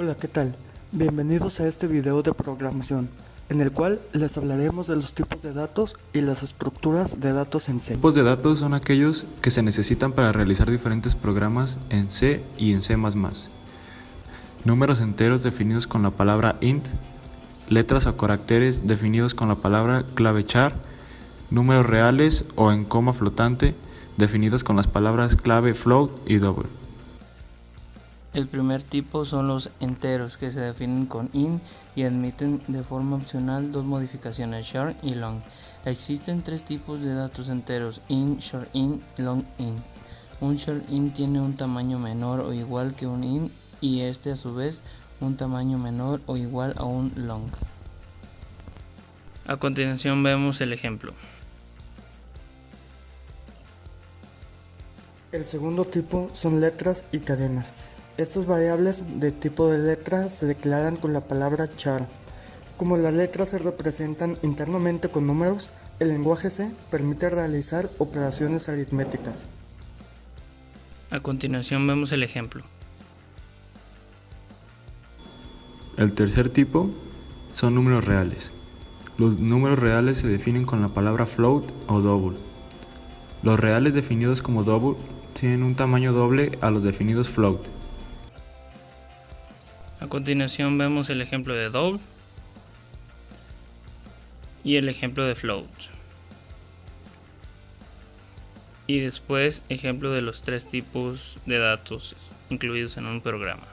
Hola, ¿qué tal? Bienvenidos a este video de programación, en el cual les hablaremos de los tipos de datos y las estructuras de datos en C. Tipos de datos son aquellos que se necesitan para realizar diferentes programas en C y en C++. Números enteros definidos con la palabra int, letras o caracteres definidos con la palabra clave char, números reales o en coma flotante definidos con las palabras clave float y double. El primer tipo son los enteros, que se definen con int y admiten de forma opcional dos modificaciones, short y long. Existen tres tipos de datos enteros: int, short int, long int. Un short int tiene un tamaño menor o igual que un int y este a su vez un tamaño menor o igual a un long. A continuación vemos el ejemplo. El segundo tipo son letras y cadenas. Estas variables de tipo de letra se declaran con la palabra char. Como las letras se representan internamente con números, el lenguaje C permite realizar operaciones aritméticas. A continuación vemos el ejemplo. El tercer tipo son números reales. Los números reales se definen con la palabra float o double. Los reales definidos como double tienen un tamaño doble a los definidos float. A continuación vemos el ejemplo de double y el ejemplo de float. Y después ejemplo de los tres tipos de datos incluidos en un programa.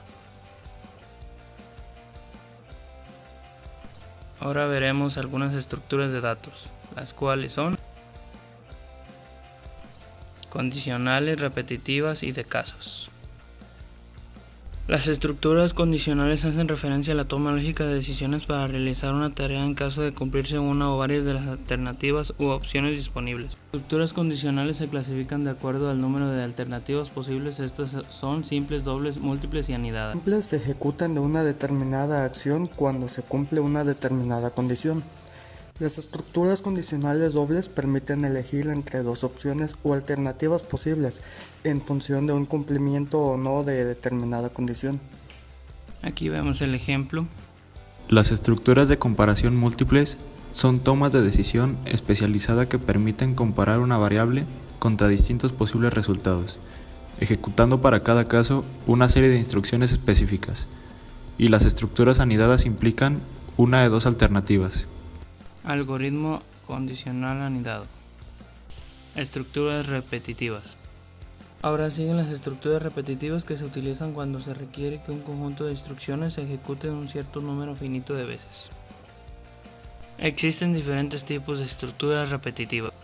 Ahora veremos algunas estructuras de datos, las cuales son condicionales, repetitivas y de casos. Las estructuras condicionales hacen referencia a la toma lógica de decisiones para realizar una tarea en caso de cumplirse una o varias de las alternativas u opciones disponibles. Las estructuras condicionales se clasifican de acuerdo al número de alternativas posibles. Estas son simples, dobles, múltiples y anidadas. Simples se ejecutan de una determinada acción cuando se cumple una determinada condición. Las estructuras condicionales dobles permiten elegir entre dos opciones o alternativas posibles en función de un cumplimiento o no de determinada condición. Aquí vemos el ejemplo. Las estructuras de comparación múltiples son tomas de decisión especializada que permiten comparar una variable contra distintos posibles resultados, ejecutando para cada caso una serie de instrucciones específicas. Y las estructuras anidadas implican una de dos alternativas. Algoritmo condicional anidado. Estructuras repetitivas. Ahora siguen las estructuras repetitivas, que se utilizan cuando se requiere que un conjunto de instrucciones se ejecute un cierto número finito de veces. Existen diferentes tipos de estructuras repetitivas.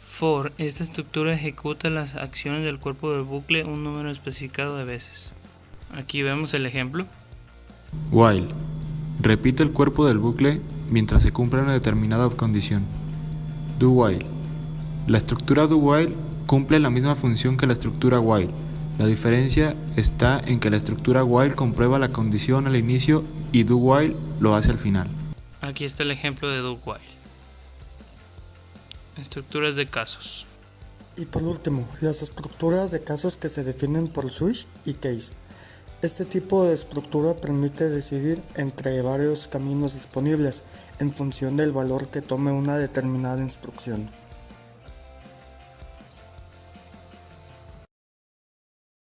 For, esta estructura ejecuta las acciones del cuerpo del bucle un número especificado de veces. Aquí vemos el ejemplo. While. Repite el cuerpo del bucle mientras se cumple una determinada condición. Do while. La estructura do while cumple la misma función que la estructura while. La diferencia está en que la estructura while comprueba la condición al inicio y do while lo hace al final. Aquí está el ejemplo de do while. Estructuras de casos. Y por último, las estructuras de casos que se definen por switch y case. Este tipo de estructura permite decidir entre varios caminos disponibles en función del valor que tome una determinada instrucción.